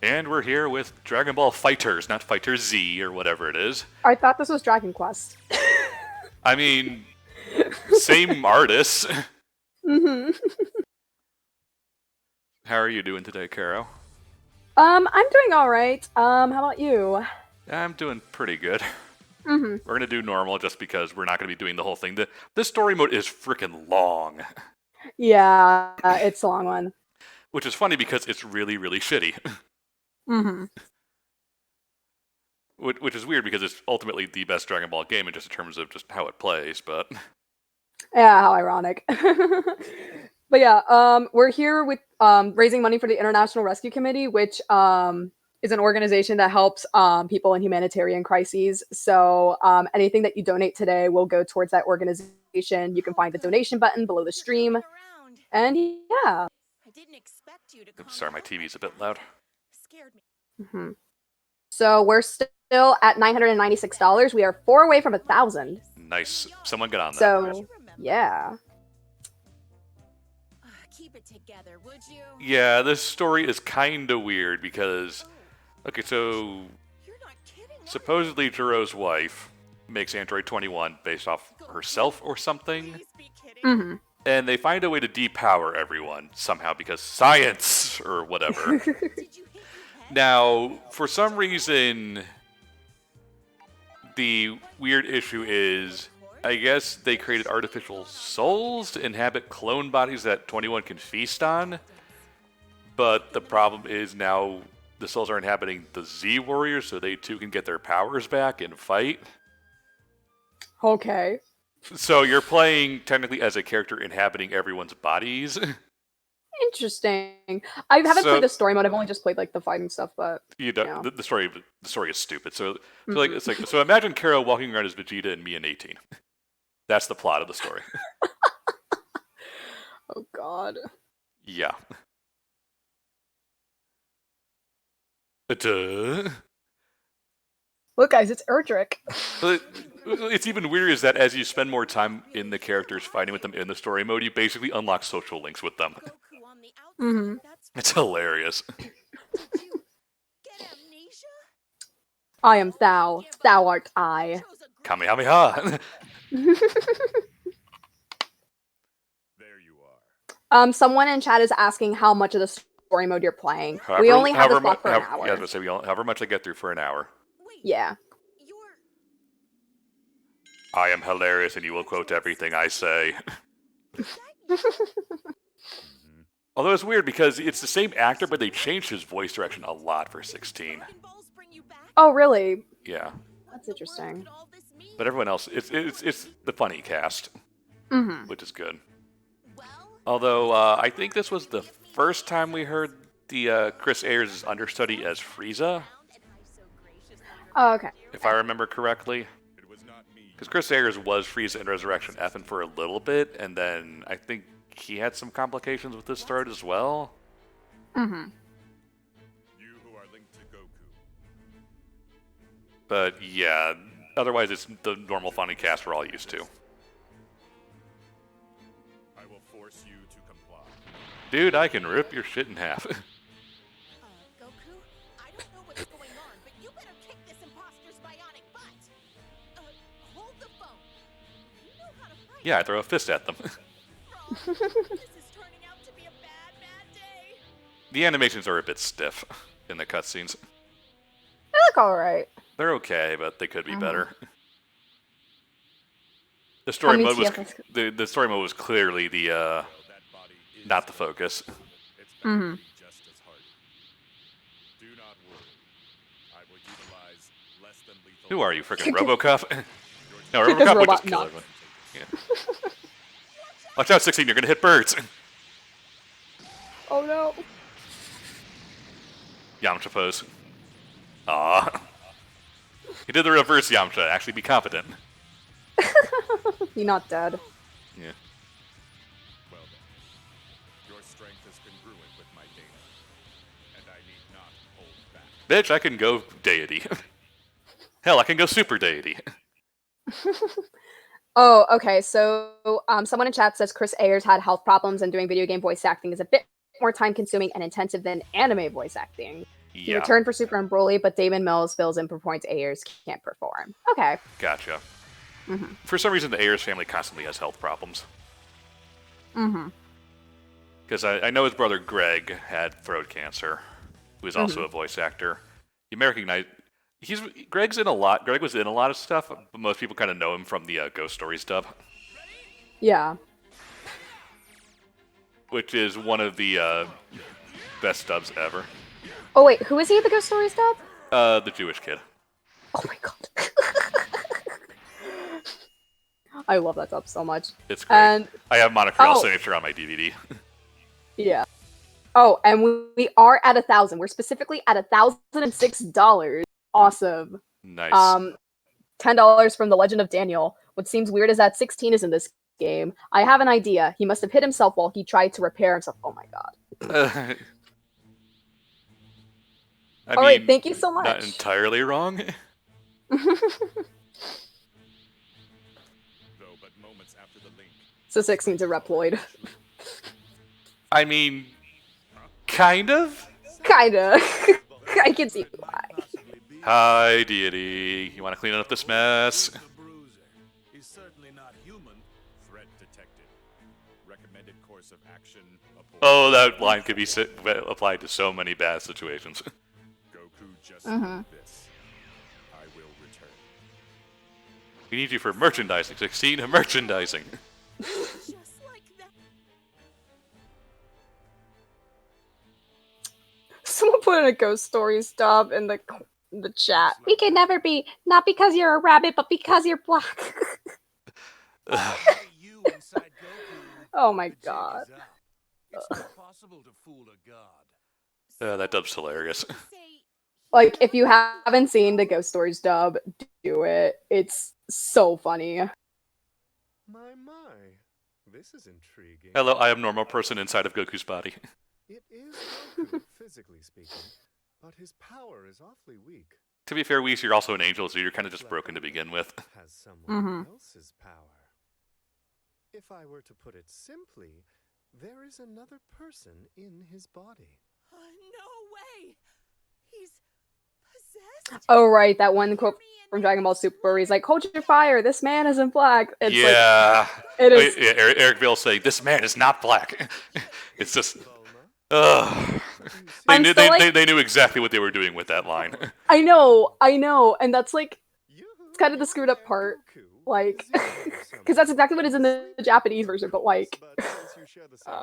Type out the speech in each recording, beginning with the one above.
And we're here with Dragon Ball FighterZ, not FighterZ or whatever it is. I thought this was Dragon Quest. I mean, same artists. Mm-hmm. How are you doing today, Caro? I'm doing all right. How about you? I'm doing pretty good. Mm-hmm. We're gonna do normal just because we're not gonna be doing the whole thing. This story mode is freaking long, Yeah, it's a long one. which is funny because it's really, really shitty. Mm-hmm. Which is weird because it's ultimately the best Dragon Ball game in terms of just how it plays, but Yeah, how ironic. But yeah, we're here with raising money for the International Rescue Committee, which is an organization that helps people in humanitarian crises. So anything that you donate today will go towards that organization. You can find the donation button below the stream. And yeah. I didn't expect you to I'm sorry, my TV's a bit loud. Scared me. Mm-hmm. So we're still at $996. We are 4 away from 1,000. Nice. Someone get on that. So yeah. Keep it together, would you? Yeah, this story is kind of weird because, okay, so You're not kidding. supposedly Jiro's wife makes Android 21 based off herself or something, Please be kidding. Mm-hmm. and they find a way to depower everyone somehow because science or whatever. Did you hit your head? Now, for some reason, the weird issue is, I guess they created artificial souls to inhabit clone bodies that 21 can feast on, but the problem is now the souls are inhabiting the Z Warriors, so they too can get their powers back and fight. Okay. So you're playing technically as a character inhabiting everyone's bodies. Interesting. I haven't So- played the story mode. I've only just played like the fighting stuff, but You know, Yeah. the story is stupid. So like it's like so imagine Caro walking around as Vegeta and me and 18. That's the plot of the story. oh god. Yeah. Duh. Look, guys, it's Erdrick. But it's even weirder is that as you spend more time in the characters fighting with them in the story mode, you basically unlock social links with them. Goku on the outside. Mhm. That's It's hilarious. did you get amnesia? I am thou. Thou art I. Chose a great Kamehameha. There you are. Someone in chat is asking how much of the story mode you're playing. we However- only have this however block mu- for an how- hour. Yeah, I was gonna say however much I get through for an hour. Wait, Yeah. you're I am hilarious, and you will quote everything I say. Although it's weird because it's the same actor, but they changed his voice direction a lot for 16. Dragon Balls bring you back? Oh, really? Yeah, That's What interesting. could all this mean? but everyone else, it's the funny cast, Mm-hmm. which is good. Well, Although I think this was the first time we heard the Chris Ayers' understudy as Frieza, and I'm so gracious. Oh, okay. if I remember correctly. It was not me. Because Chris Ayers was Frieza in Resurrection F for a little bit, and then I think he had some complications with this start as well. Mm-hmm. You who are linked to Goku. But yeah, otherwise it's the normal funny cast we're all used to. I will force you to comply. Dude, I can rip your shit in half. Goku, I don't know what's going on, but you better kick this imposter's bionic butt. Hold the phone. You know how to fight. Yeah, I throw a fist at them. This is turning out to be a bad, bad day. The animations are a bit stiff in the cutscenes. They look alright. They're okay, but they could be Oh. better. The story many mode was TFS the story mode was clearly the Though that body is not the focus. It's bound Mhm. to be just as hard. Do not worry. I will utilize less than lethal. Who are you, freaking RoboCop? No, This RoboCop would robot just kill nuts. everyone. Yeah. Watch out, 16! You're gonna hit birds. Oh no. Yamcha pose. Ah. He did the reverse Yamcha. Actually, be confident. You're not dead. Yeah. Well then, your strength is congruent with my data, and I need not hold back. Bitch, I can go deity. Hell, I can go super deity. Oh, okay. So, someone in chat says Chris Ayers had health problems and doing video game voice acting is a bit more time consuming and intensive than anime voice acting. He Yeah, returned for Super and Broly, but Damon Mills fills in for points Ayers can't perform. Okay. gotcha. Mm-hmm. For some reason, the Ayers family constantly has health problems. Mm-hmm. Because I know his brother Greg had throat cancer, who is also a voice actor. You may recognize Greg's in a lot. Greg was in a lot of stuff, but most people kind of know him from the Ghost Stories dub, Yeah. which is one of the best dubs ever. Oh wait, who is he at the Ghost Stories dub? The Jewish kid. Oh my god. I love that dub so much. It's great. And I have Monocril Oh. signature on my DVD. yeah. Oh, and we are at 1,000. We're specifically at $1,006. Awesome. Nice. $10 from The Legend of Daniel. What seems weird is that 16 is in this game. I have an idea. He must have hit himself while he tried to repair himself. Oh my god. I All right, mean, thank you so much. Not entirely wrong. Though but moments after the link, So 16's a Reploid. I mean, kind of. Kinda. I can see why. Hi, deity. You want to clean up this mess? He's certainly not human. Threat detected. Recommended course of action. Oh, that line could be applied to so many bad situations. Goku just Mhm. did this. I will return. We need you for merchandising. 16, merchandising. Just like that. Someone put in a Ghost Stories dub in the chat. We can never be, not because you're a rabbit, but because you're black. You inside Goku. Oh my The jig god. is up. It's not possible to fool a god. That dub's hilarious. Say, Like, if you haven't seen the Ghost Stories dub, do it. It's so funny. My. This is intriguing. Hello, I am normal person inside of Goku's body. It is Goku, physically speaking, but his power is awfully weak. To be fair, Whis, you're also an angel, so you're kind of just broken to begin with. Has someone Mhm. else's power. If I were to put it simply, there is another person in his body. no way. He's possessed. Oh, right, that one quote from Dragon Ball Super where he's like, hold your fire, this man isn't black. It's yeah. like, it is. Yeah, Eric Vale saying, this man is not black. It's just... Bulma, Ugh. I'm still like- They knew exactly what they were doing with that line. I know, and that's like, yoo-hoo, kind of the screwed up part, Goku like, is you because that's exactly what is in the Japanese version, but like, But since you share the same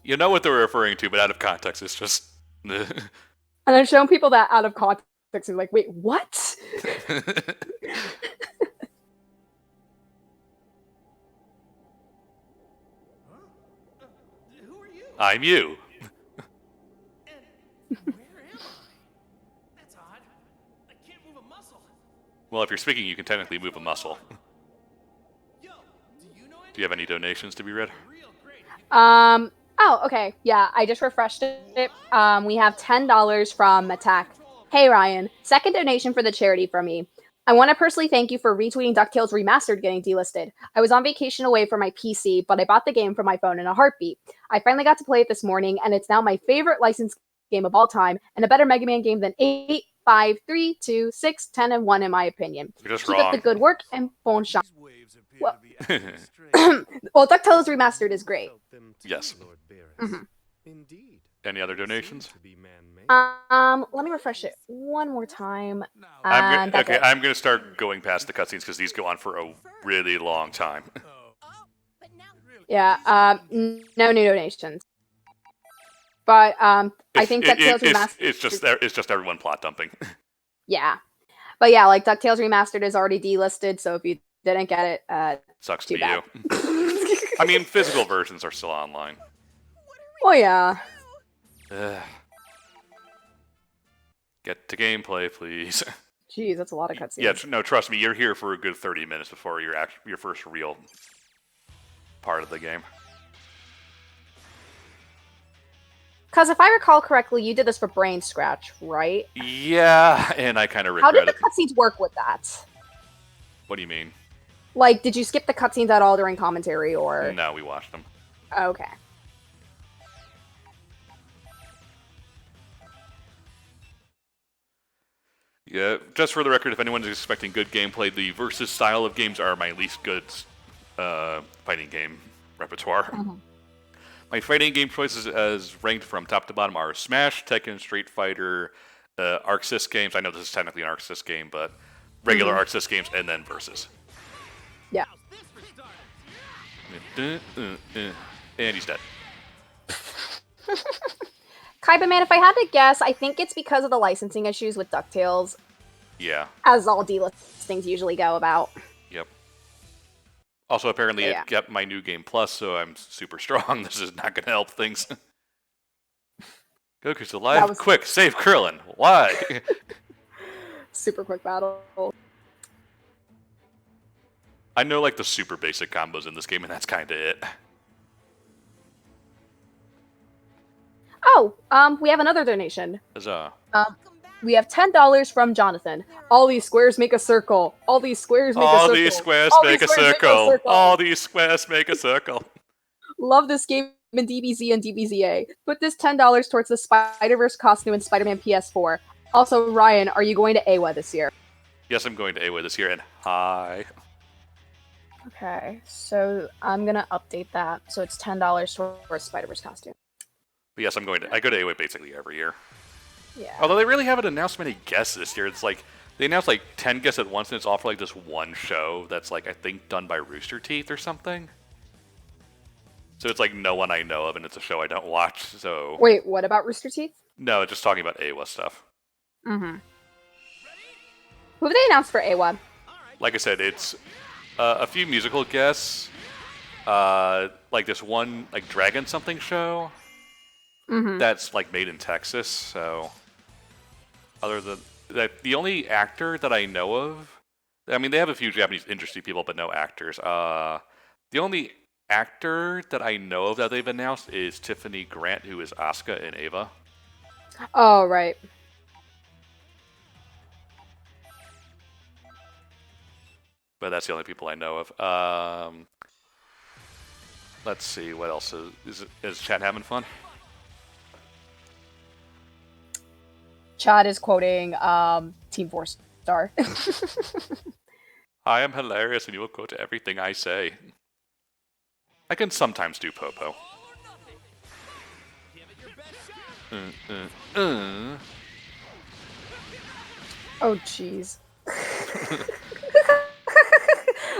You know what they were referring to, but out of context, it's just... and I've shown people that out of context and like, wait, what? Who are you? I'm you. And where am I? That's odd. I can't move a muscle. Well, if you're speaking, you can technically move a muscle. Yo, do you know Do you have any donations to be read? real great? Oh, okay. Yeah, I just refreshed it. We have $10 from Attack. Hey, Ryan. Second donation for the charity from me. I want to personally thank you for retweeting DuckTales Remastered getting delisted. I was on vacation away from my PC, but I bought the game from my phone in a heartbeat. I finally got to play it this morning, and it's now my favorite licensed game of all time, and a better Mega Man game than 8, 5, 3, 2, 6, 10, and 1 in my opinion. You're just Keep up wrong. the good work, and bon shot. These waves appear Well- to be acting strange. Well, DuckTales Remastered is great. felt them too, Yes. Lord Beerus. Mhm. Indeed. Any other they seem donations? to be man-made. Let me refresh it one more time. Now, And that's it. I'm gonna start going past the cutscenes because these go on for a really long time. oh, Oh, but now really? Yeah, no new donations. But I think DuckTales Remastered. It's just everyone plot dumping. Yeah, but yeah, like DuckTales Remastered is already delisted, so if you didn't get it, Sucks too to bad. you. I mean, physical versions are still online. Oh yeah. Ugh. Get to gameplay, please. Jeez, that's a lot of cutscenes. Yeah, no, trust me, you're here for a good 30 minutes before your first real part of the game. Because if I recall correctly, you did this for Brain Scratch, right? Yeah, and I kind of How regret did the it. cutscenes work with that? What do you mean? Like, did you skip the cutscenes at all during commentary, or? No, we watched them. Okay. Yeah, just for the record, if anyone's expecting good gameplay, the versus style of games are my least good fighting game repertoire. My fighting game choices as ranked from top to bottom are Smash, Tekken, Street Fighter, Arc Sys games. I know this is technically an Arc Sys game, but regular Arc Sys games, and then versus. Yeah. And he's dead. Kaiba man, if I had to guess, I think it's because of the licensing issues with DuckTales, Yeah. as all D-list things usually go about. Yep. Also, apparently Yeah. it got my new game plus, so I'm super strong. This is not going to help things. Goku's alive. Quick, save Krillin. Why? Super quick battle. I know like the super basic combos in this game, and that's kind of it. Oh, we have another donation. Huzzah. We have $10 from Jonathan. All these squares make a circle. All these squares make a circle. All these squares make a circle. All these squares make a circle. Love this game in DBZ and DBZA. Put this $10 towards the Spider-Verse costume in Spider-Man PS4. Also, Ryan, are you going to AWA this year? Yes, I'm going to AWA this year, and hi. Okay, so I'm gonna update that. So it's $10 towards Spider-Verse costume. But yes, I go to AWA basically every year. Yeah. Although they really haven't announced many guests this year. It's like, they announced like 10 guests at once, and it's all for like this one show that's like, I think, done by Rooster Teeth or something. So it's like no one I know of, and it's a show I don't watch, so... Wait, what about Rooster Teeth? No, just talking about AWA stuff. Mm-hmm. Who have they announced for AWA? Like I said, it's a few musical guests, like this one like Dragon something show that's like made in Texas. So, other than that, the only actor that I know of, I mean, they have a few Japanese industry people, but no actors. The only actor that I know of that they've announced is Tiffany Grant, who is Asuka in Ava. Oh, right. But that's the only people I know of. Let's see, what else is chat having fun? Chad is quoting Team 4-Star. I am hilarious and you will quote everything I say. I can sometimes do Popo. Oh, jeez.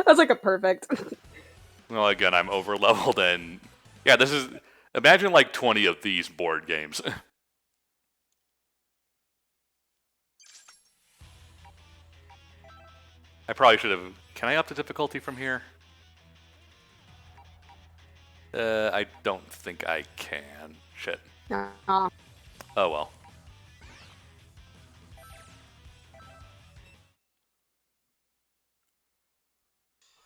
That's like a perfect. Well, again, I'm over leveled and yeah, this is, imagine like 20 of these board games. I probably should have, can I up the difficulty from here? I don't think I can. Shit. Oh well.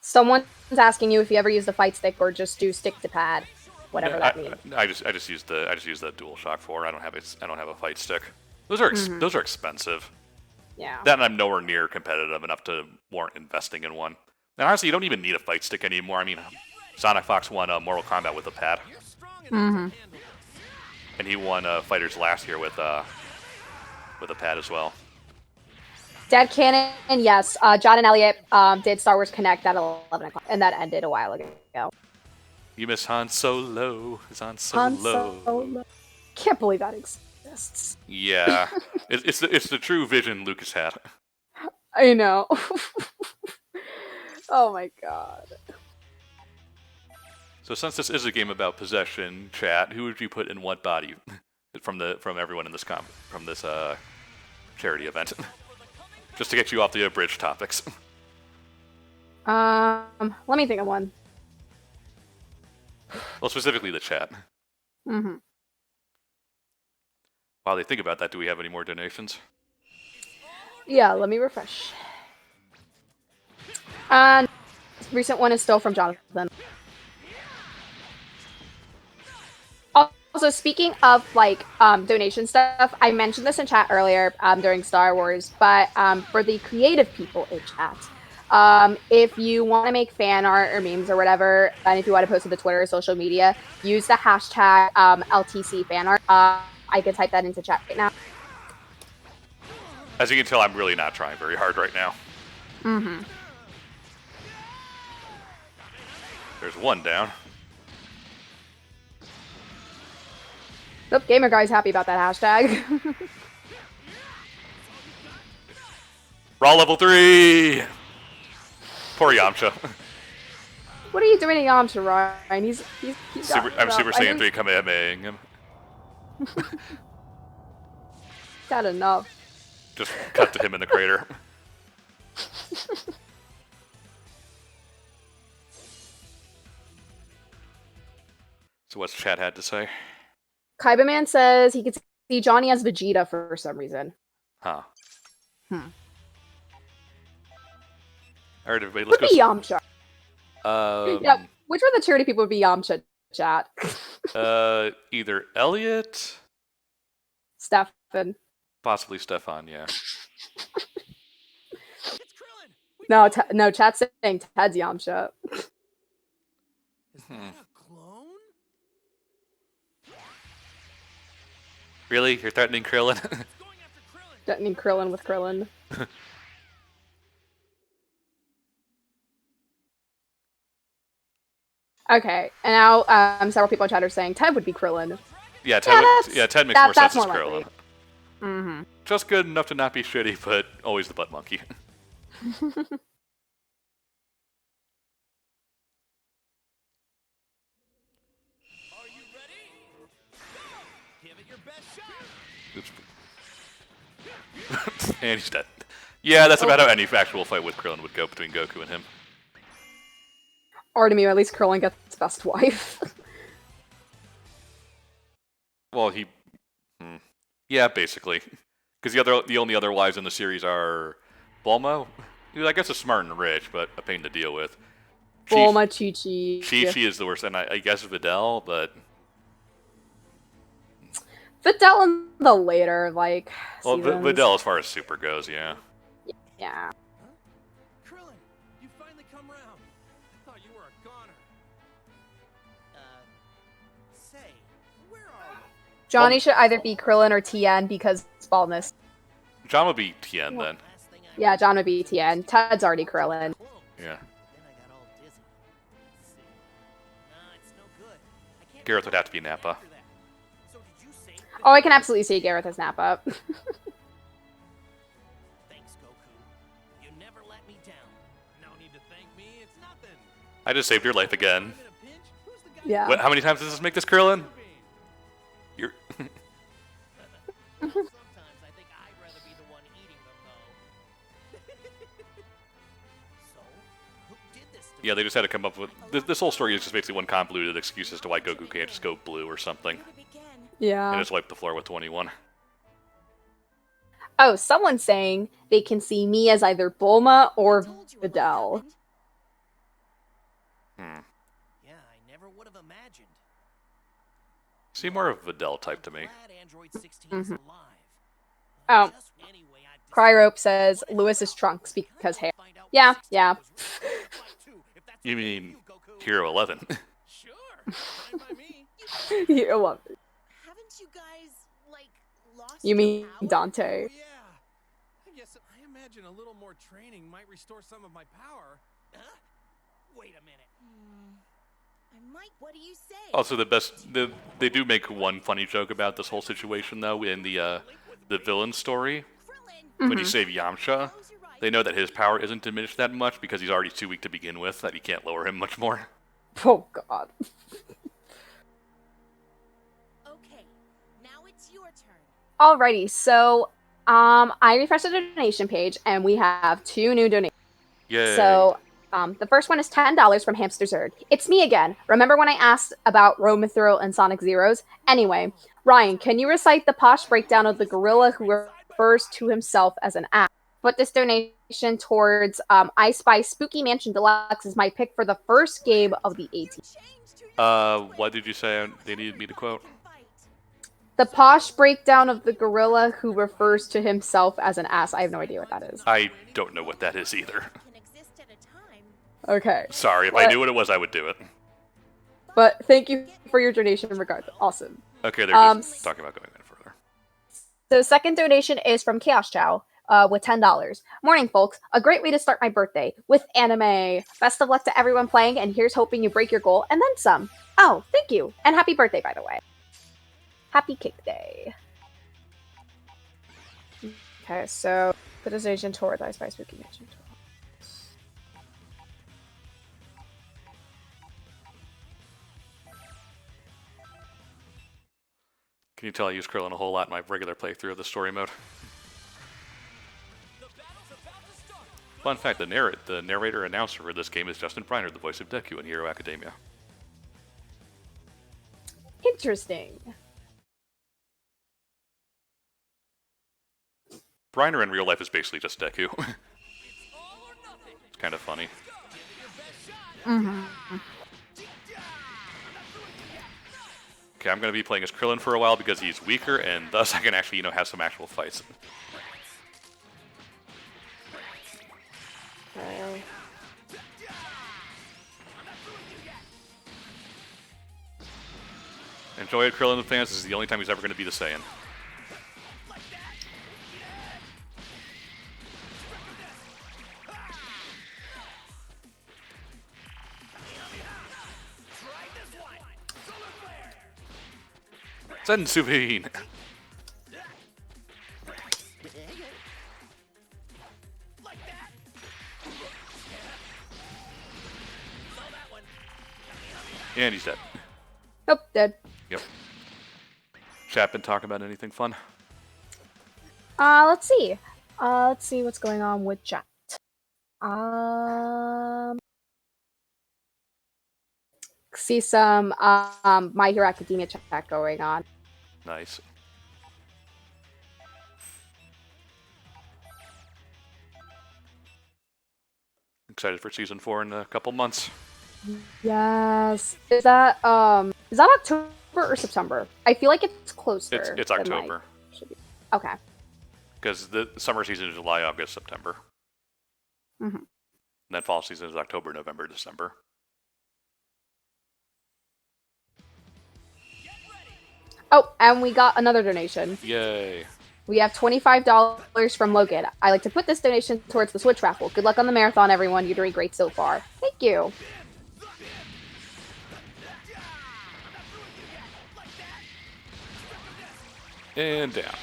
Someone's asking you if you ever use the fight stick or just do stick to pad, whatever that means. I just use the DualShock 4. I don't have a fight stick. Those are expensive. Yeah. That and I'm nowhere near competitive enough to warrant investing in one. And honestly, you don't even need a fight stick anymore. I mean, Sonic Fox won Mortal Kombat with a pad. And he won FighterZ last year with a pad as well. Dead Cannon, yes. John and Elliot did Star Wars Connect at 11 o'clock, and that ended a while ago. You miss Han Solo. It's Han Solo. Can't believe that exists. Yeah. it's the true vision Lucas had. I know. Oh my god. So since this is a game about possession, chat, who would you put in what body from everyone in this charity event? Just to get you off the abridged topics. Let me think of one. Well, specifically the chat. While they think about that, do we have any more donations? Yeah, let me refresh. Recent one is still from Jonathan. Also, speaking of like donation stuff, I mentioned this in chat earlier during Star Wars, but for the creative people in chat, if you want to make fan art or memes or whatever, and if you want to post it to Twitter or social media, use the hashtag LTC fanart. I can type that into chat right now. As you can tell, I'm really not trying very hard right now. Mm-hmm. There's one down. Nope, Gamer Guy's happy about that hashtag. Raw level 3! Poor Yamcha. What are you doing to Yamcha, Ryan? He's I'm Super Saiyan 3 Kamehamehaing him. Got enough. Just cut to him in the crater. So what's chat had to say? Kaiba Man says he could see Johnny as Vegeta for some reason. Huh. Hmm. Alright, everybody, let's Would go. be Yamcha. Yeah, which one of the charity people would be Yamcha, chat? Either Elliot, Stefan. possibly Stefan, yeah. It's Krillin! No, chat's saying Ted's Yamcha. Is that a clone? Really? You're threatening Krillin? It's going after Krillin! That mean Krillin with Krillin. Okay, and now several people in chat are saying Ted would be Krillin. Yeah, Yeah, Ted makes more sense that's as more Krillin. likely. Mm-hmm. Just good enough to not be shitty, but always the butt monkey. Are you ready? Go! Give it your best shot! And he's dead. Yeah, that's about how any actual fight with Krillin would go between Goku and him. Artemio, at least Krillin gets best wife. Well, yeah, basically. Because the only other wives in the series are Bulma, who I guess is smart and rich, but a pain to deal with. Bulma, Chi-Chi. Chi-Chi is the worst, and I guess Videl, but... Videl in the later, like, Well, seasons. Videl as far as Super goes, yeah. Yeah. Krillin, you finally come round. I thought you were a goner. Say, where are we? Johnny should either be Krillin or Tien because baldness. John would be Tien then. Last thing I Yeah, John would be Tien. Ted's already Krillin. clones. Yeah. Then I got all dizzy. See. Nah, it's no good. I can't Gareth would do have to be anything Nappa. after that. So did you say that- Oh, I can absolutely see Gareth as Nappa. Thanks, Goku. You never let me down. No need to thank me. It's nothing. I just saved your life again. I'm in a pinch. Who's the guy Yeah. What? How many times does this make this Krillin? You're... Sometimes I think I'd rather be the one eating them, though. So, who did this to Yeah, they just had to come up with... This whole story is just basically one convoluted excuse as to why Goku can't just go blue or something. Where to begin? Yeah. And just wipe the floor with 21. Oh, someone's saying they can see me as either Bulma or Told you what Videl. happened. Yeah, I never would have imagined. Seem more of a Videl type to me. Glad Android 16 is Mhm. alive. Oh. Just anyway, I've Cryrope says Lewis is Trunks because hair. Find out what Yeah, 16 yeah. was really like, too, if that's You okay with mean you, Goku. Hero 11. Sure. Fine by me. You love it. Haven't you guys, like, lost You your mean power? Dante? Oh, yeah. I guess I imagine a little more training might restore some of my power. Huh? Wait a minute. I might. What do you say? Also, they do make one funny joke about this whole situation, though, in the villain story. Krillin, When you save Yamcha, close your eyes. they know that his power isn't diminished that much because he's already too weak to begin with, that you can't lower him much more. Oh god. Okay, now it's your turn. Alrighty, so I refreshed the donation page and we have 2 new donations. Yay. So the first one is $10 from Hamster Zerd. It's me again. Remember when I asked about Romithro and Sonic Zeros? Anyway, Ryan, can you recite the posh breakdown of the gorilla who refers to himself as an ass? Put this donation towards I Spy Spooky Mansion Deluxe is my pick for the first game of the 18. What did you say they needed me to quote? The posh breakdown of the gorilla who refers to himself as an ass. I have no idea what that is. I don't know what that is either. Can exist at a time. Okay. Sorry, if I What? knew what it was, I would do it. But thank you for your donation regardless. Awesome. Okay, they're just talking about going in further. The second donation is from Chaos Chow. with $10. Morning, folks. A great way to start my birthday with anime. Best of luck to everyone playing, and here's hoping you break your goal and then some. Oh, thank you. And happy birthday, by the way. Happy Cake Day. Okay, so Civilization Tour, Dice by Spooky Mansion Tour. Can you tell I use Krillin a whole lot in my regular playthrough of the story mode? Fun fact, the narrator announcer for this game is Justin Briner, the voice of Deku in Hero Academia. Interesting. Briner in real life is basically just Deku. It's kind of funny. Mm-hmm. Okay, I'm going to be playing as Krillin for a while because he's weaker, and thus I can actually, have some actual fights. Okay. Enjoy it, Krillin fans. This is the only time he's ever going to be the Saiyan. Sensubin! And he's dead. Nope, dead. Yep. Chat been talking about anything fun? Let's see. Let's see what's going on with chat. See some My Hero Academia chat going on. Nice. Excited for season 4 in a couple months. Yes. Is that October or September? I feel like it's closer. It's than, October. should be. Okay. Because the summer season is July, August, September. Mm-hmm. And then fall season is October, November, December. Oh, and we got another donation. Yay. We have $25 from Logan. I like to put this donation towards the Switch raffle. Good luck on the marathon, everyone. You're doing great so far. Thank you. And down.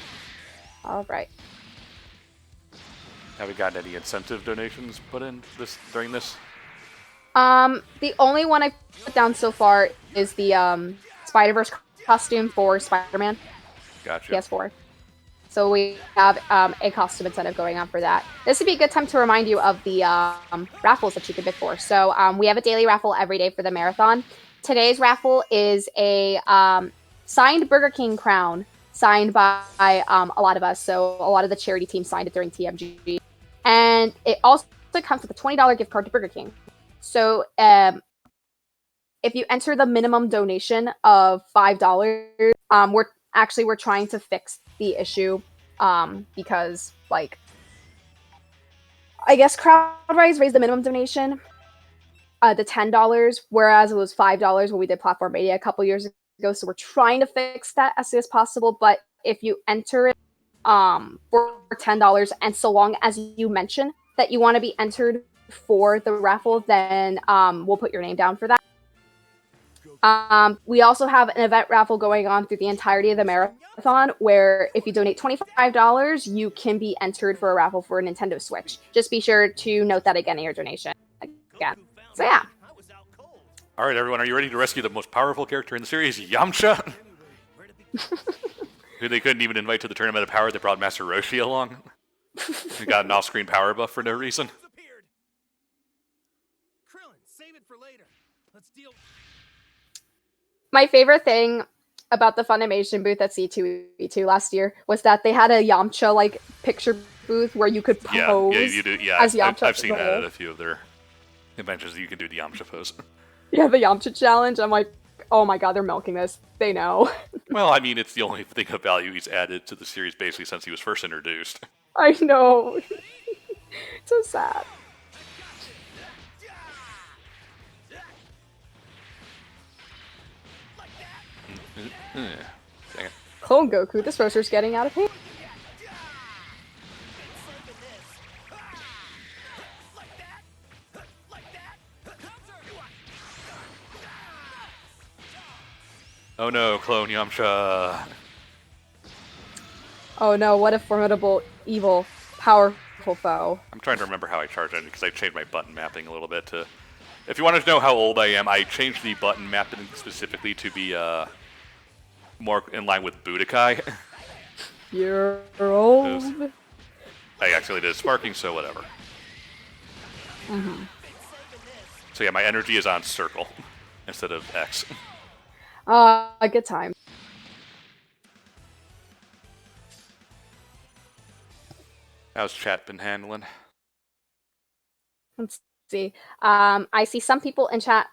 All right. Have we gotten any incentive donations put in during this? The only one I've put down so far is the Spider-Verse costume for Spider-Man. Gotcha. PS4. So we have a costume incentive going on for that. This would be a good time to remind you of the raffles that you can bid for. So we have a daily raffle every day for the marathon. Today's raffle is a signed Burger King crown signed by a lot of us. So a lot of the charity team signed it during TMG. And it also comes with a $20 gift card to Burger King. So if you enter the minimum donation of $5, we're trying to fix the issue because, like, I guess CrowdRise raised the minimum donation to $10, whereas it was $5 when we did Platform Media a couple years ago. So we're trying to fix that as soon as possible. But if you enter it for $10, and so long as you mention that you want to be entered for the raffle, then we'll put your name down for that. We also have an event raffle going on through the entirety of the marathon, where if you donate $25, you can be entered for a raffle for a Nintendo Switch. Just be sure to note that again in your donation. Again. So yeah. All right, everyone, are you ready to rescue the most powerful character in the series, Yamcha? Who they couldn't even invite to the Tournament of Power. They brought Master Roshi along. He got an off-screen power buff for no reason. Krillin, save it for later. Let's deal. My favorite thing about the Funimation booth at C2E2 last year was that they had a Yamcha like picture booth where you could pose. Yeah, you do. Yeah, as Yamcha. I've seen that at a few of their adventures. You can do the Yamcha pose. Yeah, the Yamcha challenge. I'm like, oh my god, they're milking this. They know. Well, I mean, it's the only thing of value he's added to the series basically since he was first introduced. I know. So sad. Dang it. Clone Goku, this roaster's getting out of hand. Oh no, clone Yamcha. Oh no, what a formidable, evil, powerful foe. I'm trying to remember how I charge it because I changed my button mapping a little bit to. If you wanted to know how old I am, I changed the button mapping specifically to be more in line with Budokai. You're old. I actually did sparking, so whatever. So yeah, my energy is on circle instead of X. A good time. How's chat been handling? Let's see. I see some people in chat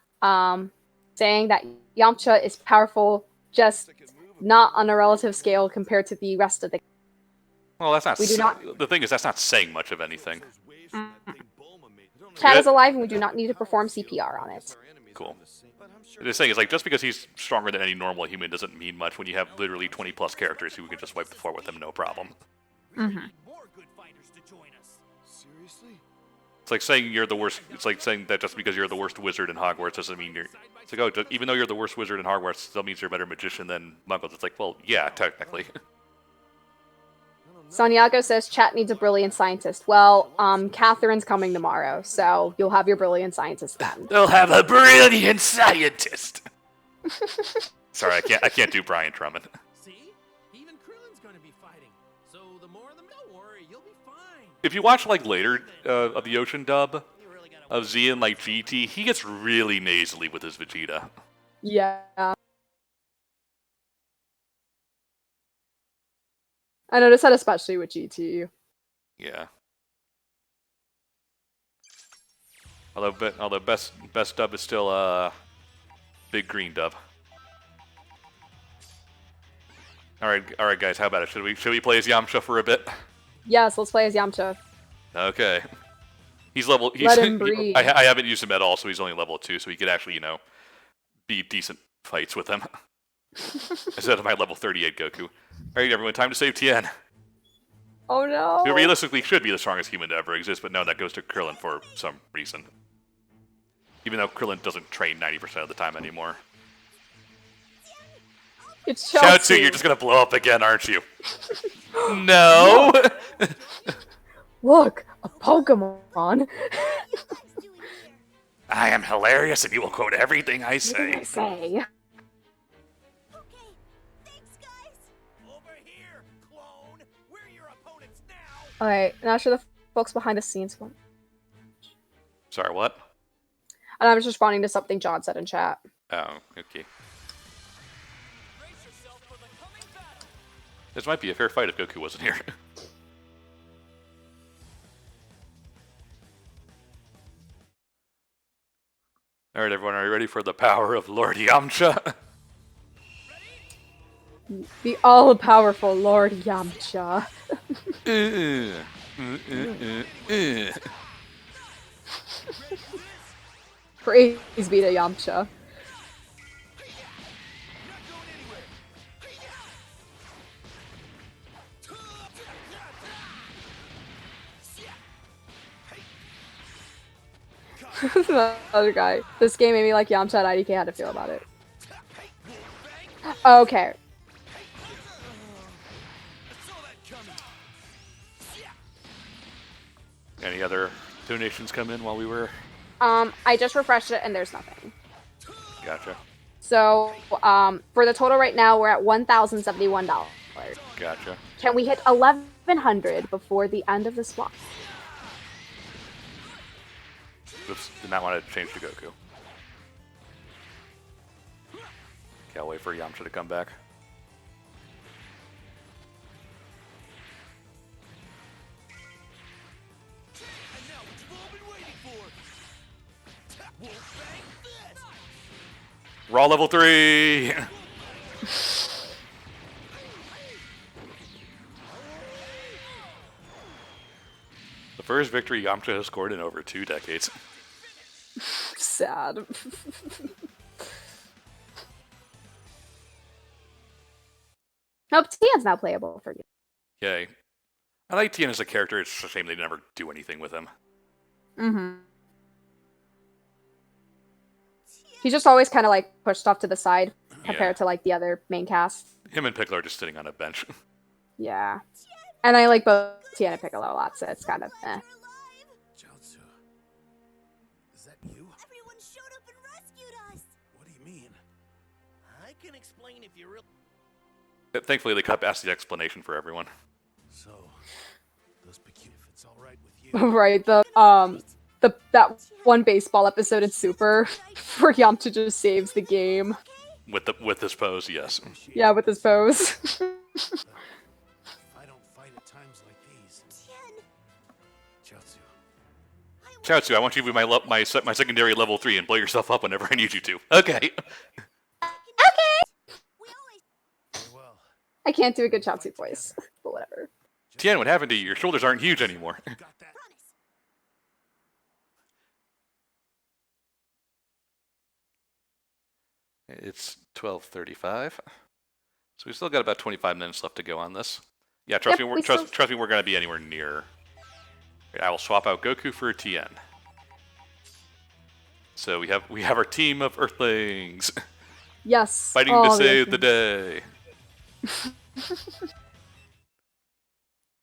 saying that Yamcha is powerful, just not on a relative scale compared to the rest of the. Well, that's not. We do not- The thing is, that's not saying much of anything. Chat is alive, and we do not need to perform CPR on it. Cool. The thing is, like, just because he's stronger than any normal human doesn't mean much when you have literally 20 plus characters who can just wipe the floor with him, no problem. More good fighters to join us. Seriously? It's like saying you're the worst. It's like saying that just because you're the worst wizard in Hogwarts doesn't mean you're. It's like, oh, even though you're the worst wizard in Hogwarts, still means you're a better magician than Muggles. It's like, well, yeah, technically. Santiago says chat needs a brilliant scientist. Well, Catherine's coming tomorrow, so you'll have your brilliant scientist then. They'll have a brilliant scientist. Sorry, I can't do Brian Drummond. See? Even Krillin's going to be fighting. So the more of them, don't worry, you'll be fine. If you watch like later of the Ocean dub You really gotta of Z and like GT, he gets really nasally with his Vegeta. Yeah. I noticed that especially with GT. Yeah. Although best dub is still Big Green dub. All right, guys. How about it? Should we play as Yamcha for a bit? Yes, let's play as Yamcha. Okay. He's level. Let him breathe. I haven't used him at all, so he's only level 2, so he could actually, be decent fights with him instead of my level 38 Goku. All right, everyone, time to save Tien. Oh no. Who realistically should be the strongest human to ever exist, but no, that goes to Krillin for some reason. Even though Krillin doesn't train 90% of the time anymore. It's Chelsea. Chaozu, you're just gonna blow up again, aren't you? No! Look, a Pokemon. What are you guys doing here? I am hilarious and you will quote everything I What did say. I say? Okay, thanks, guys. Over here, clone. We're your opponents now. Alright, now show the folks behind the scenes one. Sorry, what? And I was responding to something John said in chat. Oh, okay. Brace yourself for the coming battle. This might be a fair fight if Goku wasn't here. Alright, everyone, are you ready for the power of Lord Yamcha? The all-powerful Lord Yamcha. Praise be to Yamcha. Other guy. This game made me like Yamcha and IDK had to feel about it. Okay. Any other donations come in while we were... I just refreshed it and there's nothing. Gotcha. So, for the total right now, we're at $1,071. Gotcha. Can we hit 1,100 before the end of this block? Oops, did not want to change to Goku. Can't wait for Yamcha to come back. And now what you've all been waiting for. Wolf Bang Fist. Raw level 3! The first victory Yamcha has scored in over 2 decades. Sad. Nope, Tian's now playable for you. Yay. I like Tien as a character, it's a shame they never do anything with him. Mm-hmm. He's just always kind of like pushed off to the side. compared to like the other main cast. Him and Piccolo are just sitting on a bench. Yeah. And I like both Tien and Piccolo a lot, so it's kind of eh. Chaozu. Is that you? Everyone showed up and rescued us. What do you mean? I can explain if you really. Thankfully, they cut past the explanation for everyone. So, those peculiar, if it's all right with you. Right, that one baseball episode in Super where Yamcha just saves the game. With this pose, yes. Yeah, with his pose. If I don't fight at times like these, Chaozu. Chaozu, I want you to be my secondary level 3 and blow yourself up whenever I need you to. Okay. Very well. I can't do a good Chaozu voice, but whatever. Tien, what happened to you? Your shoulders aren't huge anymore. You got that? It's 12:35, so we still got about 25 minutes left to go on this. Yeah, trust Yep, me, we trust still- me, we're gonna be anywhere near. I will swap out Goku for Tien. So we have our team of Earthlings Yes. fighting all to the save the Earthlings. day.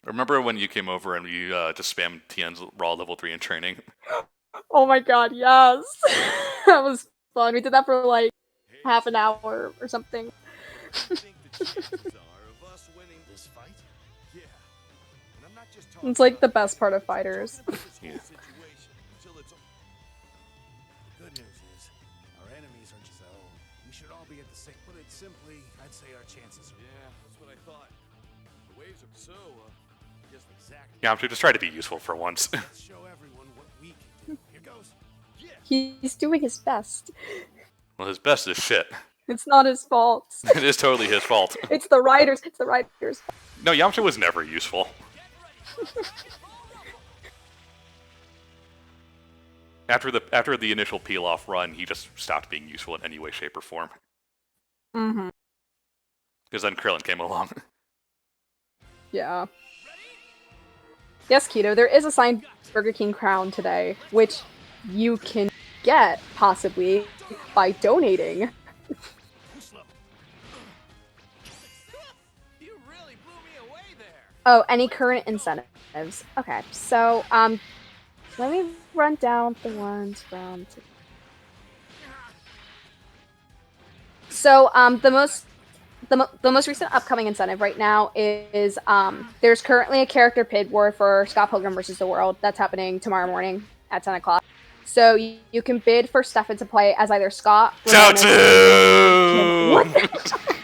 Remember when you came over and we just spammed Tien's raw level 3 in training? Oh my god, yes. That was fun. We did that for like half an hour or something. Think the chances are of us winning this fight? Yeah. And I'm not just talking It's like the about best part of fighters. talking about this whole Yeah. situation until it's The good news is, our enemies are just so. We should all be at the same. Put it simply, I'd say our chances are. Yeah, that's what I thought. The waves are so. Just exactly. Yeah, I'm just try to be useful for once. Let's show everyone what we can do. Here goes. Yeah. He's doing his best. Well, his best is shit. It's not his fault. It is totally his fault. It's the writers. It's the writers. No, Yamcha was never useful. After the initial peel-off run, he just stopped being useful in any way, shape, or form. Mm-hmm. Because then Krillin came along. Yeah. Yes, Keto, there is a signed Burger King crown today, which you can get, possibly, by donating. You really blew me away there. Oh, any current incentives. Okay, so, let me run down the ones from... So, the most recent upcoming incentive right now is there's currently a character bid war for Scott Pilgrim vs. the World that's happening tomorrow morning at 10 o'clock. So you can bid for Stefan to play as either Scott, Ramona, Chaozu! What the-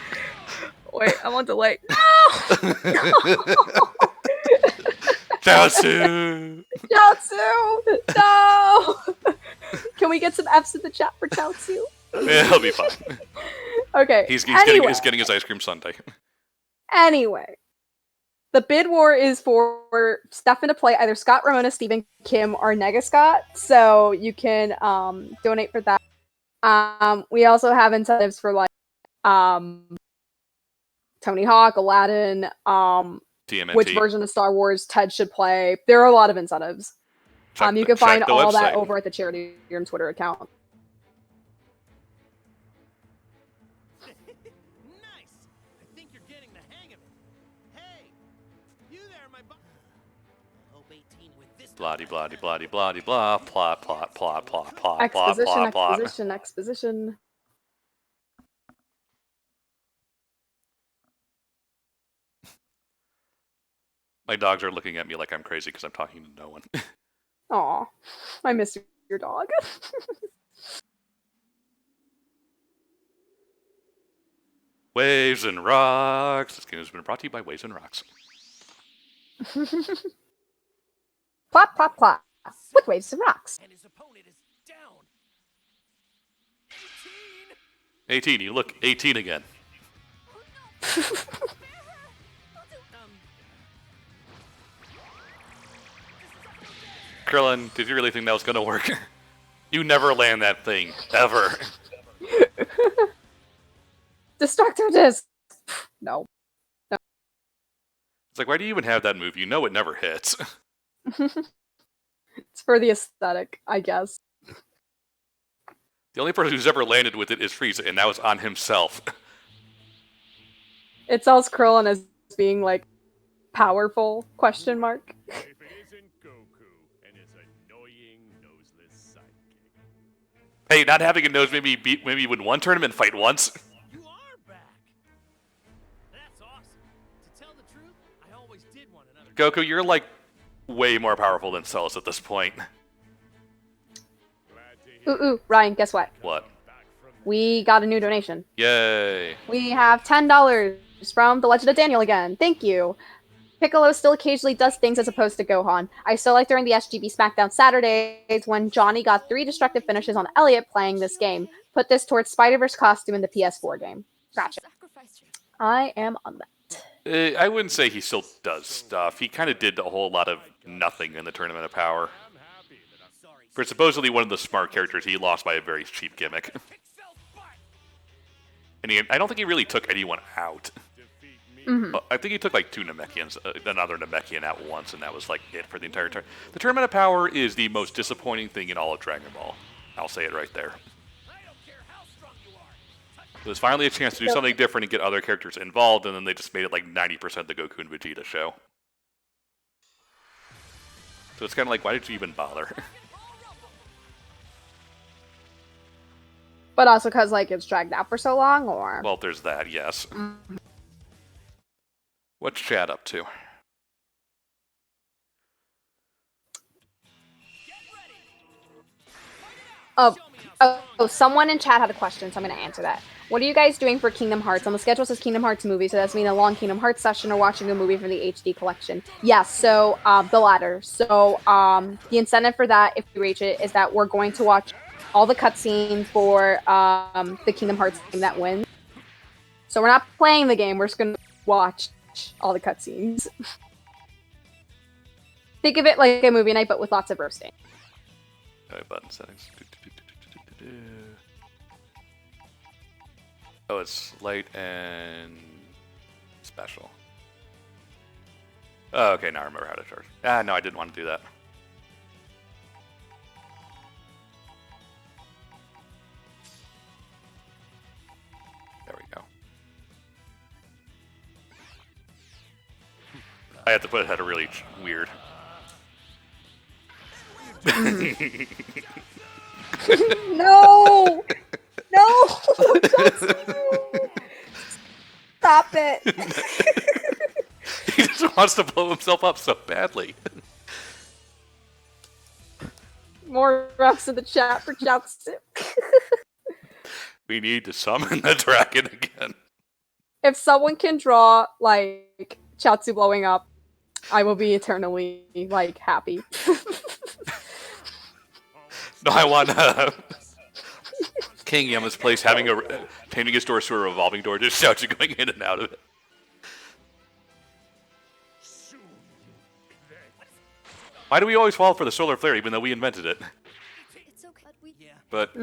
Wait, I'm on delay. Chaozu! Chaozu! No! Can we get some F's in the chat for Chaozu? Yeah, he'll be fine. Okay. He's anyway. getting his ice cream sundae. Anyway, the bid war is for Stefan to play either Scott, Ramona, Stephen, Kim, or Nega Scott. So you can donate for that. We also have incentives for like Tony Hawk, Aladdin, TMNT. which version of Star Wars Ted should play. There are a lot of incentives. You can find all that over at the Charity Room Twitter account. Nice. I think you're getting the hang of it. Hey, you there, my bu- Hope 18 with this. Bloody, bloody, bloody, bloody, blah, plot, plot, plot, plot, plot, plot, Exposition, plot, plot. exposition, exposition. My dogs are looking at me like I'm crazy because I'm talking to no one. Aw, I miss your dog. Waves and Rocks. This game has been brought to you by Waves and Rocks. Plop, plop, plop. With waves and rocks. And his opponent is down. 18, you look 18 again. Krillin, did you really think that was gonna work? You never land that thing, ever. Destructo disc. No. It's like, why do you even have that move? You know it never hits. It's for the aesthetic, I guess. The only person who's ever landed with it is Frieza, and that was on himself. It sells Krillin as being like powerful? Question mark. If it isn't Goku and his annoying noseless sidekick. Hey, not having a nose made me win one tournament fight once. You are back. That's awesome. To tell the truth, I always did want another. Goku, you're like way more powerful than Cellus at this point. Ooh, Ryan, guess what? What? We got a new donation. Yay. We have $10 from The Legend of Daniel again. Thank you. Piccolo still occasionally does things as opposed to Gohan. I still like during the SGB SmackDown Saturdays when Johnny got 3 destructive finishes on Elliot playing this game. Put this towards Spider-Verse costume in the PS4 game. Gotcha. I am on that. I wouldn't say he still does stuff. He kind of did a whole lot of nothing in the Tournament of Power. For supposedly one of the smart characters, he lost by a very cheap gimmick. And I don't think he really took anyone out. I think he took like 2 Namekians, another Namekian out once, and that was like it for the entire time. The Tournament of Power is the most disappointing thing in all of Dragon Ball. I'll say it right there. There's finally a chance to do something different and get other characters involved, and then they just made it like 90% the Goku and Vegeta show. So it's kind of like, why did you even bother? But also because like it's dragged out for so long, or Well, there's that, yes. What's Chad up to? oh, someone in chat had a question, so I'm gonna answer that. What are you guys doing for Kingdom Hearts? On the schedule says Kingdom Hearts movie, so that's mean a long Kingdom Hearts session or watching a movie from the HD collection. Yes, so the latter. So the incentive for that, if we reach it, is that we're going to watch all the cutscenes for the Kingdom Hearts game that wins. So we're not playing the game, we're just gonna watch all the cutscenes. Think of it like a movie night, but with lots of roasting. Alright, button settings. Oh, it's light and special. Oh, okay, now I remember how to charge. Ah, no, I didn't want to do that. There we go. I have to put it at a really weird. No! No! Stop it! He just wants to blow himself up so badly. More refs in the chat for Joustin. We need to summon the dragon again. If someone can draw, like, Chaozu blowing up, I will be eternally, like, happy. No, I want King Yama's place having painting his door to a revolving door, just Chaozu going in and out of it. Why do we always fall for the solar flare even though we invented it? It's okay. But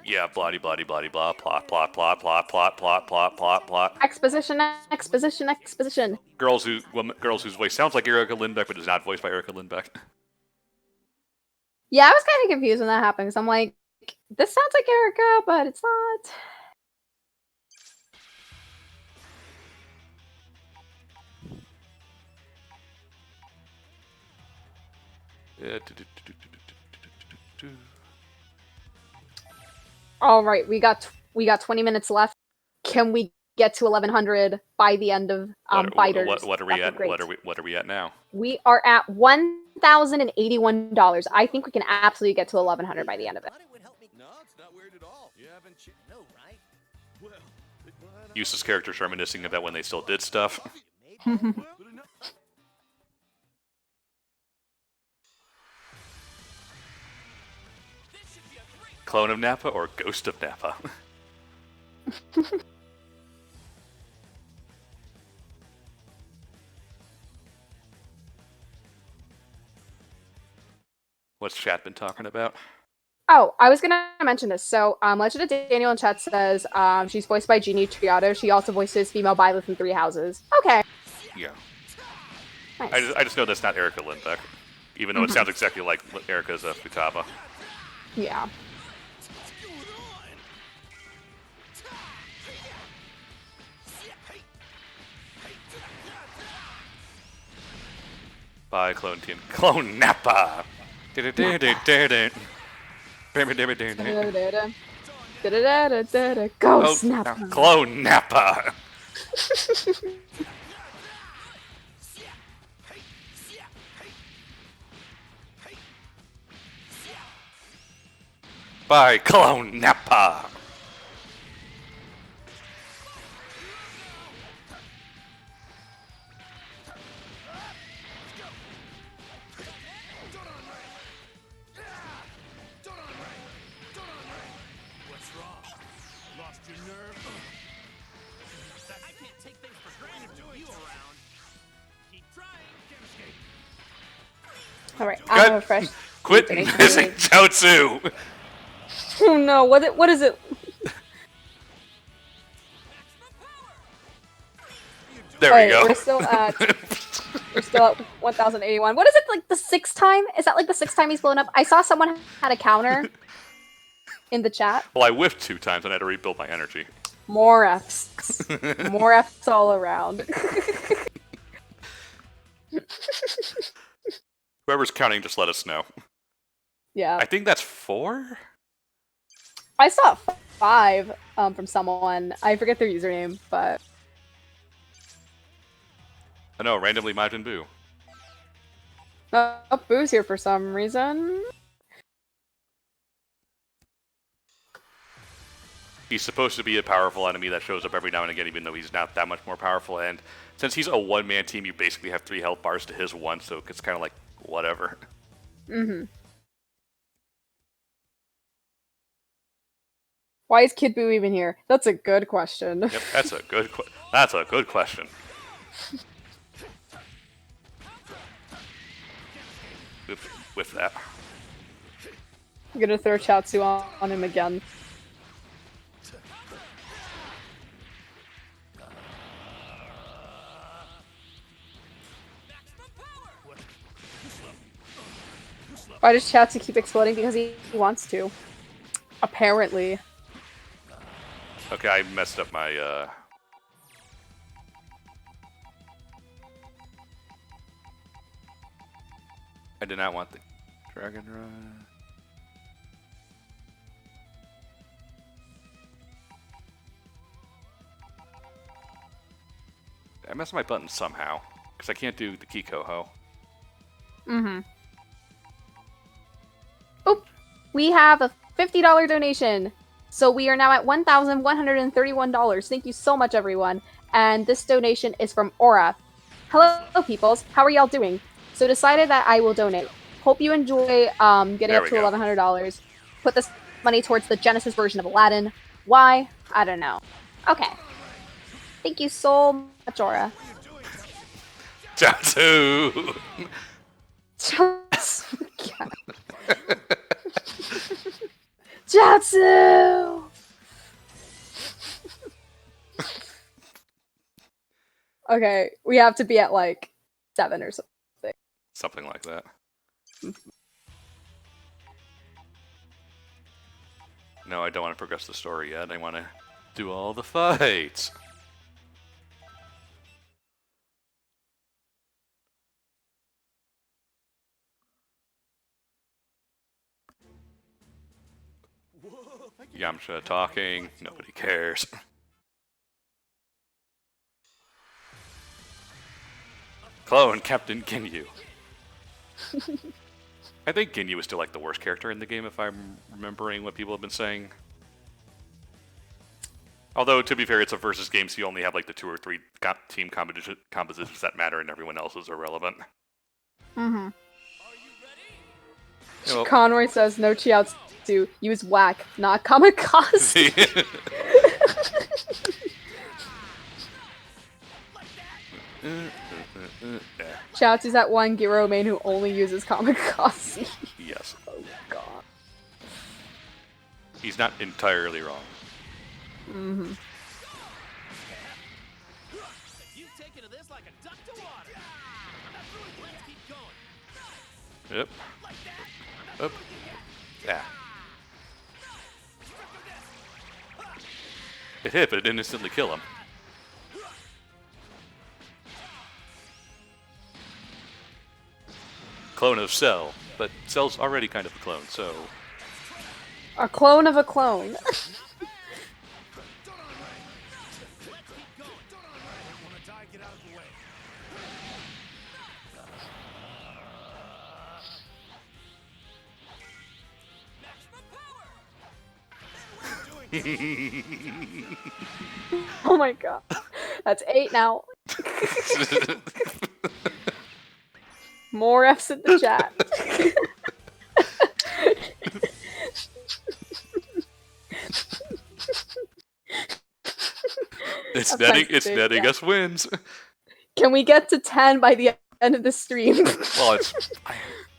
yeah, bloody bloody bloody blah plot plot plot plot plot plot plot plot plot. Exposition, exposition, exposition. Girls whose voice sounds like Erica Lindbeck but is not voiced by Erica Lindbeck. Yeah, I was kind of confused when that happened, because I'm like, this sounds like Erica, but it's not. All right, we got 20 minutes left. Can we get to 1100 by the end of Fighters? What are we at? What are we at now? We are at $1,081. I think we can absolutely get to 1100 by the end of it. No, it's not weird at all. You haven't No, right? Well, Useless characters reminiscing about when they still did stuff. Clone of Nappa or Ghost of Nappa? What's chat been talking about? Oh, I was gonna mention this. So, Legend of Daniel in chat says she's voiced by Jeannie Triado. She also voices female Byleth in Three Houses. Okay. Yeah. Nice. I just know that's not Erica Lindbeck, even though it sounds exactly like Erica's Futaba. Yeah. Bye, Clone Team. Clone Nappa! Go Oh, snap. no. Clone Nappa! Bye, Clone Nappa! What's wrong? Lost your nerve? I can't take things for granted with you around. Keep trying. Can't escape. All right, I Good. have a fresh. Quit donation. missing Jiaozu! Oh no! What is it? There Alright, we go. we're still at 1,081. What is it, like the sixth time? Is that like the sixth time he's blown up? I saw someone had a counter in the chat. Well, I whiffed 2 times and I had to rebuild my energy. More Fs. More Fs all around. Whoever's counting, just let us know. Yeah. I think that's 4? I saw 5 from someone. I forget their username, but I know, randomly Majin Buu. oh, Boo's here for some reason. He's supposed to be a powerful enemy that shows up every now and again, even though he's not that much more powerful. And since he's a one-man team, you basically have 3 health bars to his 1, so it's kind of like, whatever. Mm-hmm. Why is Kid Buu even here? That's a good question. Yep, that's a good question. With that. I'm gonna throw Chaozu on him again. Why does Chaozu keep exploding? Because he wants to. Apparently. Okay, I messed up my, I did not want the Dragon Run. I messed my button somehow, because I can't do the Kikoho. Mm-hmm. Oh, we have a $50 donation. So we are now at $1,131. Thank you so much, everyone. And this donation is from Aura. Hello, peoples. How are y'all doing? So decided that I will donate. Hope you enjoy getting There up we to go. $1,100. Put this money towards the Genesis version of Aladdin. Why? I don't know. Okay. Thank you so much, Aura. Jiaozu! Jiaozu! Okay, we have to be at like 7 or something. Something like that. No, I don't want to progress the story yet. I want to do all the fights. Yamcha talking. Nobody cares. Clone Captain Ginyu. I think Ginyu is still like the worst character in the game, if I'm remembering what people have been saying. Although, to be fair, it's a versus game, so you only have like the 2 or 3 team compositions that matter, and everyone else is irrelevant. Mm-hmm. Well, Conroy says no Chiaotzu, use whack, not kamikaze. Chiaotzu's that one Giro main who only uses kamikaze. Yes. Oh god. He's not entirely wrong. Mm-hmm. You've taken to this like a duck to water. Let's keep going. Yep. Up. Yeah. It hit, but it didn't instantly kill him. clone of Cell, but Cell's already kind of a clone, so A clone of a clone. Wanna die? Get out of the way. Oh my god. That's 8 now. More F's in the chat. it's That's netting yeah. us wins. Can we get to 10 by the end of the stream? Well,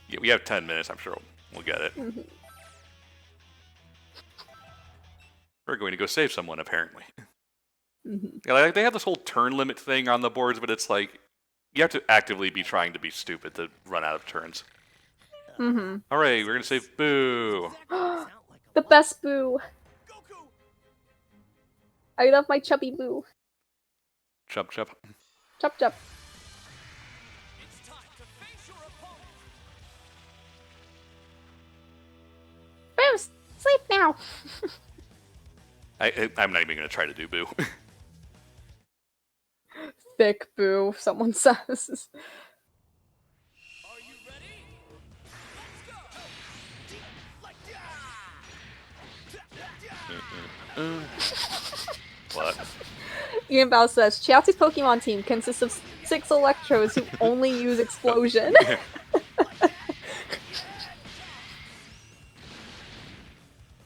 yeah, we have 10 minutes. I'm sure we'll get it. Mhm. We're going to go save someone, apparently. Mhm. Yeah, like, they have this whole turn limit thing on the boards, but it's like you have to actively be trying to be stupid to run out of turns. Mhm. All right, we're gonna save Boo. The best Boo. I love my chubby Boo. Chub chub. Chub chub. It's time to face your opponent. Boo, sleep now. I'm not even gonna try to do Boo. Thick Boo, someone says. Are you ready? Let's go. What? Ian Bao says, Chiaotzu's Pokemon team consists of 6 Electros who only use Explosion.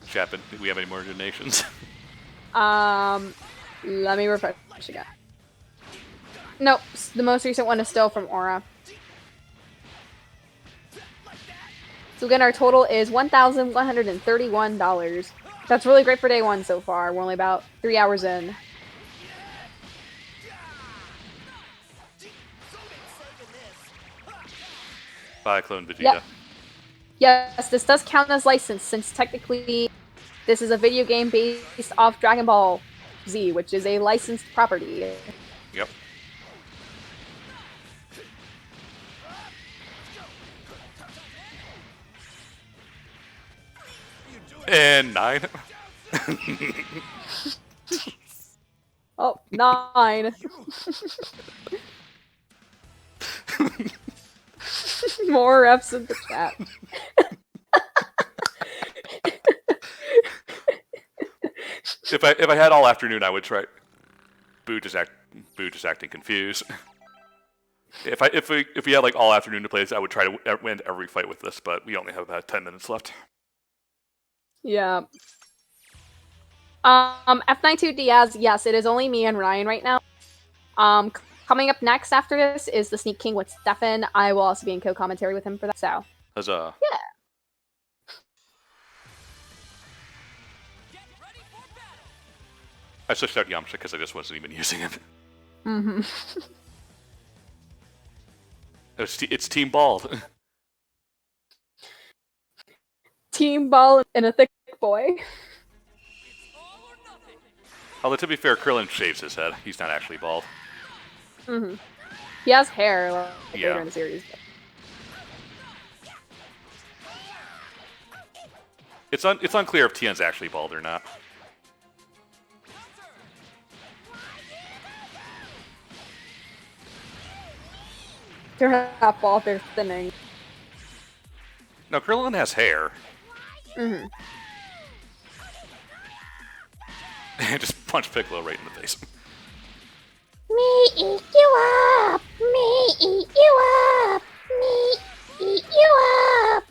Chapin, do we have any more donations? Let me refresh again. Nope, the most recent one is still from Aura. So again, our total is $1,131. That's really great for day 1 so far. We're only about 3 hours in. Bye, Clone Vegeta. Yep. Yes, this does count as licensed, since technically this is a video game based off Dragon Ball Z, which is a licensed property. Yep. And 9. Oh, 9. More F's in the chat. If I had all afternoon, I would try. Boo just acting confused. If we had like all afternoon to play this, I would try to win every fight with this, but we only have about 10 minutes left. Yeah. F92 Diaz, yes, it is only me and Ryan right now. Coming up next after this is the Sneak King with Stefan. I will also be in co-commentary with him for that, so. Huzzah. Yeah. I switched out Yamcha because I just wasn't even using him. Mm-hmm. It's Team Bald. Team Ball and a thick boy. Although to be fair, Krillin shaves his head. He's not actually bald. Mm-hmm. He has hair like, Yeah. later in the series. It's unclear if Tien's actually bald or not. They're not bald, they're thinning. No, Krillin has hair. Mm-hmm. Just punch Piccolo right in the face. Me eat you up! Me eat you up! Me eat you up!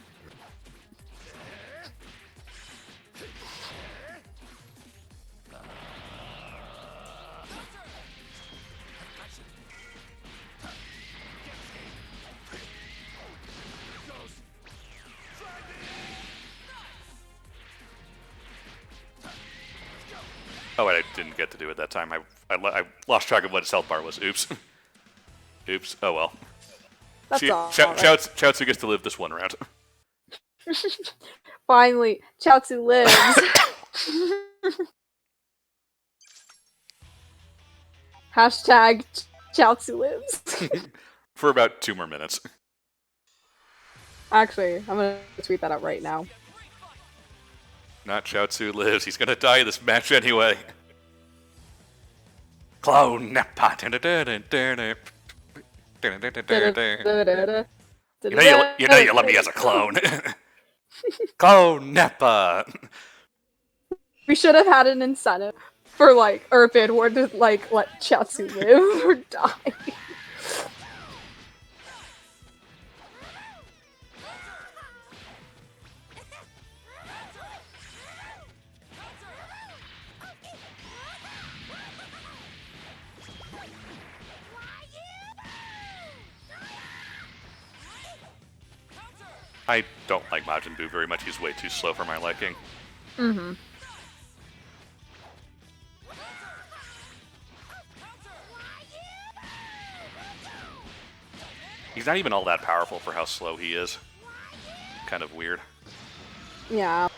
Oh, wait, I didn't get to do it that time. I lost track of what his health bar was. Oops. Oops. Oh well. That's all. Chaozu gets to live this one round. Finally, Chaozu lives. Hashtag Chaozu lives. For about 2 more minutes. Actually, I'm gonna tweet that out right now. Not Chaozu lives. He's gonna die in this match anyway. Clone Nappa. You know you love me as a clone. Clone Nappa. We should have had an incentive for like Urban War to like let Chaozu live or die. I don't like Majin Buu very much. He's way too slow for my liking. Mm-hmm. He's not even all that powerful for how slow he is. Kind of weird. Yeah.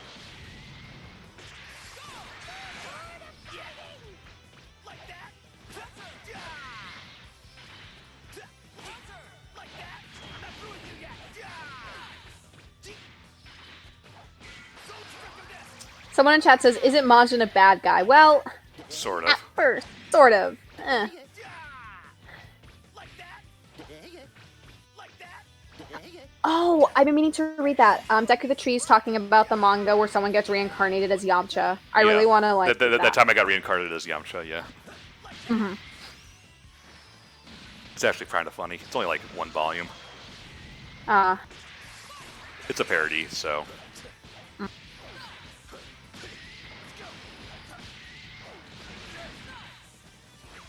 Someone in chat says, "Isn't Majin a bad guy?" Well, Sort at of. first, sort of. Eh. Oh, I've been meaning to read that. Deku the Tree's talking about the manga where someone gets reincarnated as Yamcha. I really want to like. That time I got reincarnated as Yamcha, yeah. Mm-hmm. It's actually kind of funny. It's only like one volume. It's a parody, so.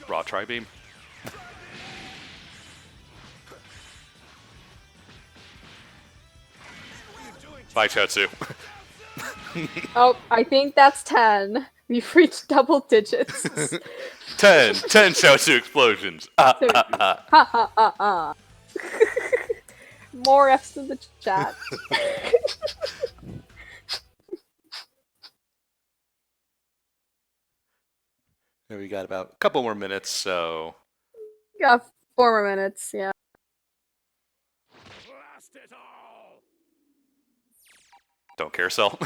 Raw Tri-Beam. Bye, Chaozu. Oh, I think that's 10. We've reached double digits. 10 Chaozu explosions. Ha ha ha ha. More F's in the chat. We got about a couple more minutes, so. Got 4 more minutes, yeah. Blast it all! Don't care, Cell.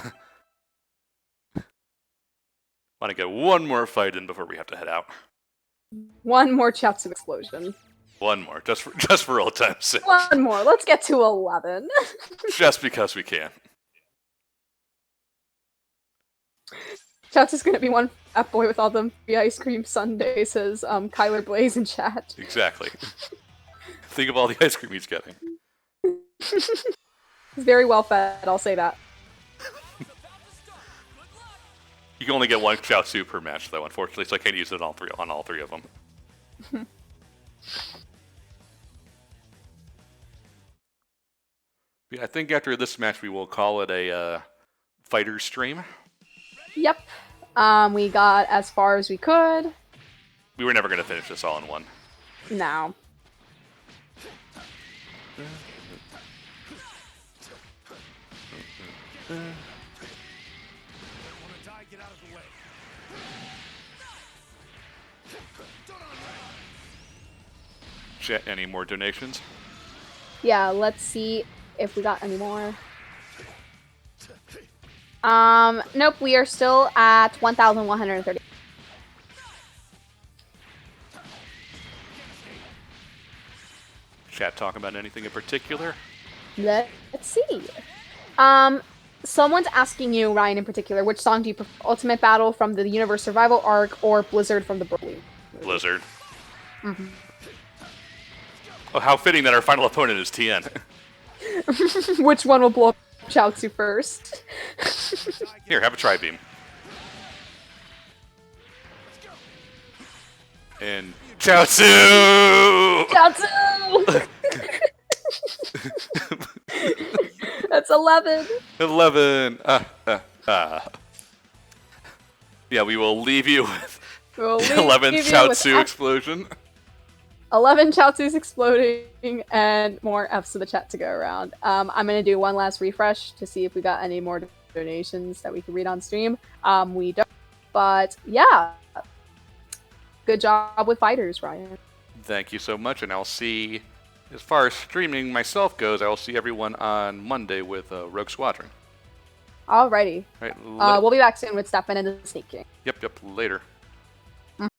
Want to get one more fight in before we have to head out. One more Chaozu explosion. One more, just for old time's sake. One more. Let's get to 11. Just because we can. Chaozu's gonna be one fat boy with all the ice cream sundaes, says Kyler Blaze in chat. Exactly. Think of all the ice cream he's getting. He's very well fed, I'll say that. You can only get one Chaozu per match, though, unfortunately, so I can't use it on all three of them. Yeah, I think after this match, we will call it a fighter stream. Yep. We got as far as we could. We were never going to finish this all in one. No. Get out of the way. Chat, any more donations? Yeah, let's see if we got any more. Nope, we are still at 1,130. Chat talking about anything in particular? Let's see. Someone's asking you, Ryan, in particular, which song do you prefer? Ultimate Battle from the Universe Survival arc or Blizzard from the Broly? Blizzard. Mm-hmm. Oh, how fitting that our final opponent is TN. Which one will blow up Chaozu first? Here, have a Tri-Beam. And Chaozu! Chaozu! That's 11. 11. Yeah, we will leave you with We'll the leave 11th you Chaozu with explosion. 11 Chaozus exploding and more Fs to the chat to go around. I'm going to do one last refresh to see if we got any more donations that we can read on stream. We don't. But yeah. Good job with fighters, Ryan. Thank you so much, and I'll see as far as streaming myself goes, I will see everyone on Monday with Rogue Squadron. Alrighty. All right, We'll be back soon with Stefan and the Sneak King. Yep, later.